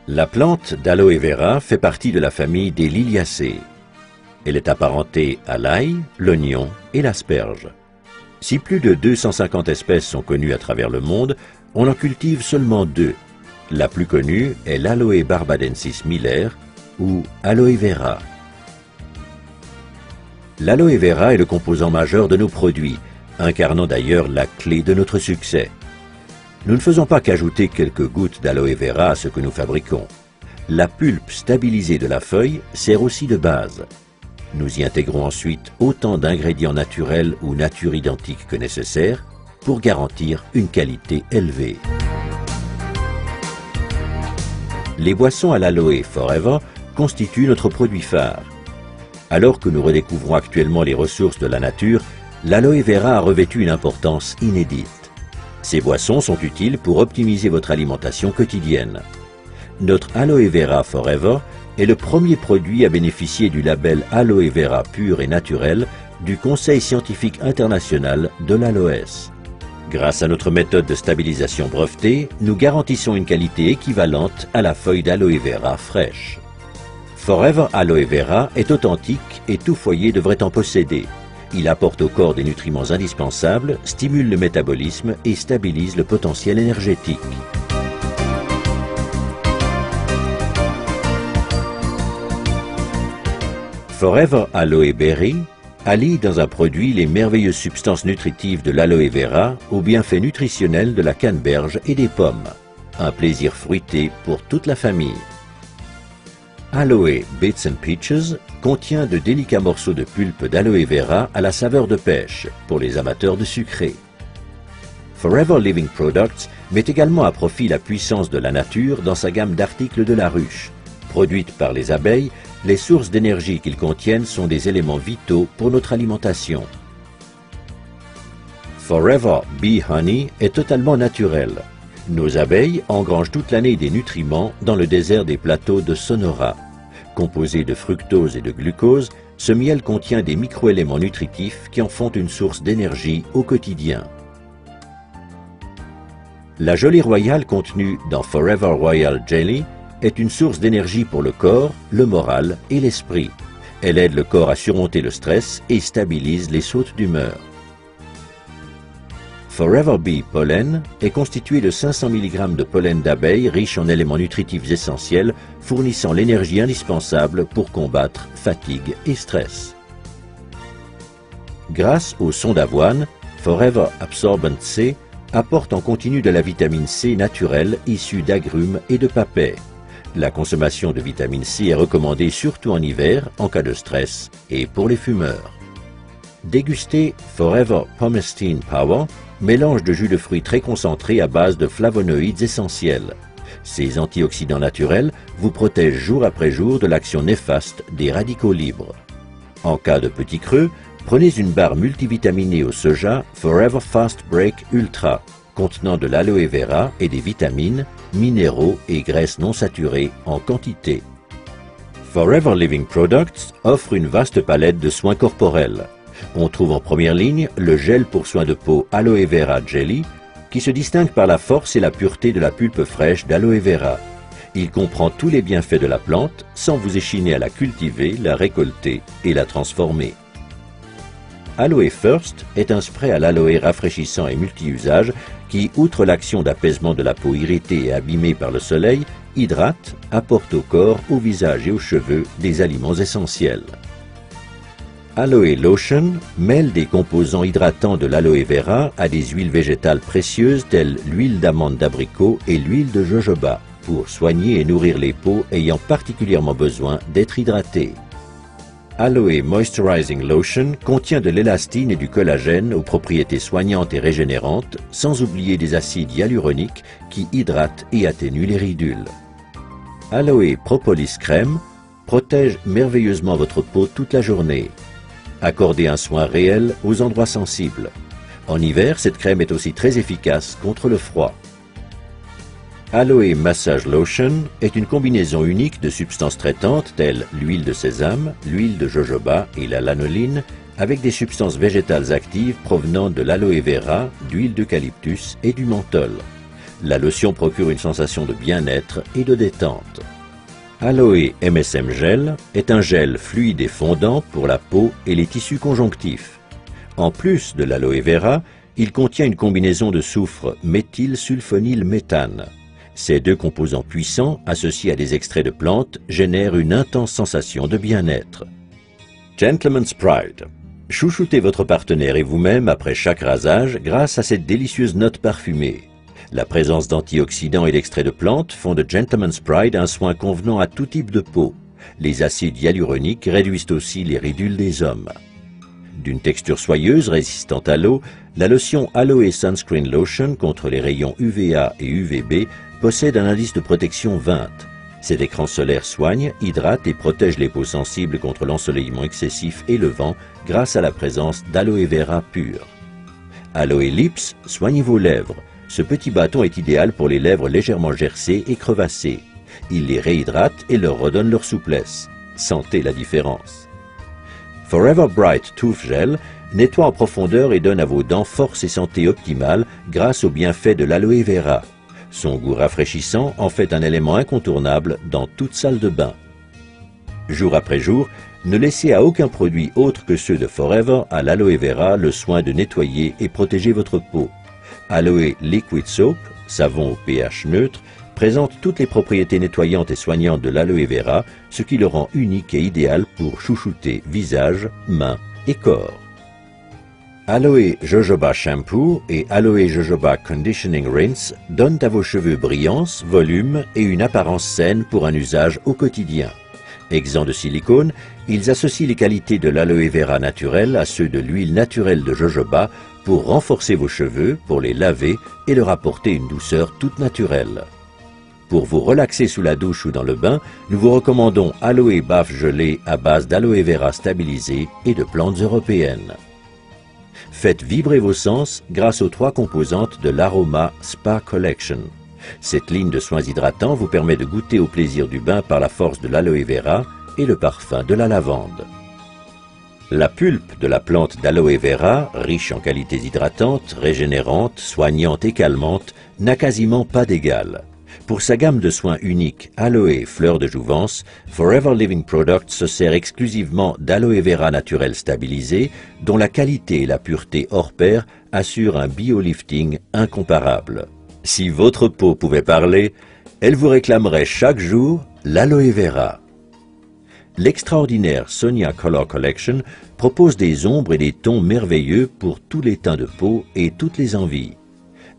La plante d'aloe vera fait partie de la famille des Liliacées. Elle est apparentée à l'ail, l'oignon et l'asperge. Si plus de 250 espèces sont connues à travers le monde, on en cultive seulement 2. La plus connue est l'Aloe barbadensis Miller ou aloe vera. L'aloe vera est le composant majeur de nos produits, incarnant d'ailleurs la clé de notre succès. Nous ne faisons pas qu'ajouter quelques gouttes d'aloe vera à ce que nous fabriquons. La pulpe stabilisée de la feuille sert aussi de base. Nous y intégrons ensuite autant d'ingrédients naturels ou nature identiques que nécessaire pour garantir une qualité élevée. Les boissons à l'aloe Forever constituent notre produit phare. Alors que nous redécouvrons actuellement les ressources de la nature, l'aloe vera a revêtu une importance inédite. Ces boissons sont utiles pour optimiser votre alimentation quotidienne. Notre aloe vera Forever est le premier produit à bénéficier du label Aloe Vera pur et naturel du Conseil scientifique international de l'aloès. Grâce à notre méthode de stabilisation brevetée, nous garantissons une qualité équivalente à la feuille d'aloe vera fraîche. Forever Aloe Vera est authentique et tout foyer devrait en posséder. Il apporte au corps des nutriments indispensables, stimule le métabolisme et stabilise le potentiel énergétique. Forever Aloe Berry allie dans un produit les merveilleuses substances nutritives de l'aloe vera aux bienfaits nutritionnels de la canneberge et des pommes. Un plaisir fruité pour toute la famille. Aloe Bits and Peaches contient de délicats morceaux de pulpe d'aloe vera à la saveur de pêche pour les amateurs de sucré. Forever Living Products met également à profit la puissance de la nature dans sa gamme d'articles de la ruche. Produites par les abeilles, les sources d'énergie qu'ils contiennent sont des éléments vitaux pour notre alimentation. Forever Bee Honey est totalement naturel. Nos abeilles engrangent toute l'année des nutriments dans le désert des plateaux de Sonora. Composé de fructose et de glucose, ce miel contient des microéléments nutritifs qui en font une source d'énergie au quotidien. La gelée royale contenue dans Forever Royal Jelly est une source d'énergie pour le corps, le moral et l'esprit. Elle aide le corps à surmonter le stress et stabilise les sautes d'humeur. Forever Bee Pollen est constitué de 500 mg de pollen d'abeilles riche en éléments nutritifs essentiels fournissant l'énergie indispensable pour combattre fatigue et stress. Grâce au son d'avoine, Forever Absorbent C apporte en continu de la vitamine C naturelle issue d'agrumes et de papaies. La consommation de vitamine C est recommandée surtout en hiver, en cas de stress et pour les fumeurs. Dégustez Forever Pomestine Power, mélange de jus de fruits très concentré à base de flavonoïdes essentiels. Ces antioxydants naturels vous protègent jour après jour de l'action néfaste des radicaux libres. En cas de petit creux, prenez une barre multivitaminée au soja Forever Fast Break Ultra, contenant de l'aloe vera et des vitamines, minéraux et graisses non saturées en quantité. Forever Living Products offre une vaste palette de soins corporels. On trouve en première ligne le gel pour soins de peau Aloe Vera Jelly, qui se distingue par la force et la pureté de la pulpe fraîche d'aloe vera. Il comprend tous les bienfaits de la plante sans vous échiner à la cultiver, la récolter et la transformer. Aloe First est un spray à l'aloe rafraîchissant et multi-usage qui, outre l'action d'apaisement de la peau irritée et abîmée par le soleil, hydrate, apporte au corps, au visage et aux cheveux des aliments essentiels. Aloe Lotion mêle des composants hydratants de l'aloe vera à des huiles végétales précieuses telles l'huile d'amande d'abricot et l'huile de jojoba pour soigner et nourrir les peaux ayant particulièrement besoin d'être hydratées. Aloe Moisturizing Lotion contient de l'élastine et du collagène aux propriétés soignantes et régénérantes, sans oublier des acides hyaluroniques qui hydratent et atténuent les ridules. Aloe Propolis Crème protège merveilleusement votre peau toute la journée. Accordez un soin réel aux endroits sensibles. En hiver, cette crème est aussi très efficace contre le froid. Aloe Massage Lotion est une combinaison unique de substances traitantes telles l'huile de sésame, l'huile de jojoba et la lanoline avec des substances végétales actives provenant de l'aloe vera, d'huile d'eucalyptus et du menthol. La lotion procure une sensation de bien-être et de détente. Aloe MSM Gel est un gel fluide et fondant pour la peau et les tissus conjonctifs. En plus de l'aloe vera, il contient une combinaison de soufre méthylsulfonylméthane. Ces deux composants puissants, associés à des extraits de plantes, génèrent une intense sensation de bien-être. Gentleman's Pride. Chouchoutez votre partenaire et vous-même après chaque rasage grâce à cette délicieuse note parfumée. La présence d'antioxydants et d'extraits de plantes font de Gentleman's Pride un soin convenant à tout type de peau. Les acides hyaluroniques réduisent aussi les ridules des hommes. D'une texture soyeuse résistante à l'eau, la lotion Aloe Sunscreen Lotion contre les rayons UVA et UVB possède un indice de protection 20. Cet écran solaire soigne, hydrate et protège les peaux sensibles contre l'ensoleillement excessif et le vent grâce à la présence d'aloe vera pur. Aloe Lips, soignez vos lèvres. Ce petit bâton est idéal pour les lèvres légèrement gercées et crevassées. Il les réhydrate et leur redonne leur souplesse. Sentez la différence. Forever Bright Tooth Gel nettoie en profondeur et donne à vos dents force et santé optimale grâce aux bienfaits de l'aloe vera. Son goût rafraîchissant en fait un élément incontournable dans toute salle de bain. Jour après jour, ne laissez à aucun produit autre que ceux de Forever à l'aloe vera le soin de nettoyer et protéger votre peau. Aloe Liquid Soap, savon au pH neutre, présente toutes les propriétés nettoyantes et soignantes de l'aloe vera, ce qui le rend unique et idéal pour chouchouter visage, mains et corps. Aloe Jojoba Shampoo et Aloe Jojoba Conditioning Rinse donnent à vos cheveux brillance, volume et une apparence saine pour un usage au quotidien. Exempts de silicone, ils associent les qualités de l'aloe vera naturel à ceux de l'huile naturelle de jojoba pour renforcer vos cheveux, pour les laver et leur apporter une douceur toute naturelle. Pour vous relaxer sous la douche ou dans le bain, nous vous recommandons Aloe Baffe gelée à base d'aloe vera stabilisée et de plantes européennes. Faites vibrer vos sens grâce aux 3 composantes de l'Aroma Spa Collection. Cette ligne de soins hydratants vous permet de goûter au plaisir du bain par la force de l'aloe vera et le parfum de la lavande. La pulpe de la plante d'aloe vera, riche en qualités hydratantes, régénérantes, soignantes et calmantes, n'a quasiment pas d'égal. Pour sa gamme de soins uniques Aloe Fleur de Jouvence, Forever Living Products se sert exclusivement d'aloe vera naturel stabilisé, dont la qualité et la pureté hors pair assurent un biolifting incomparable. Si votre peau pouvait parler, elle vous réclamerait chaque jour l'aloe vera. L'extraordinaire Sonia Color Collection propose des ombres et des tons merveilleux pour tous les teints de peau et toutes les envies.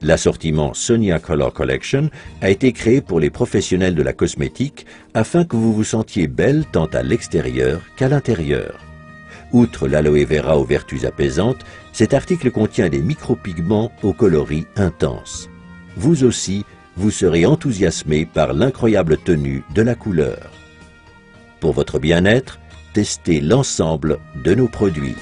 L'assortiment Sonia Color Collection a été créé pour les professionnels de la cosmétique afin que vous vous sentiez belle tant à l'extérieur qu'à l'intérieur. Outre l'aloe vera aux vertus apaisantes, cet article contient des micropigments aux coloris intenses. Vous aussi, vous serez enthousiasmé par l'incroyable tenue de la couleur. Pour votre bien-être, testez l'ensemble de nos produits.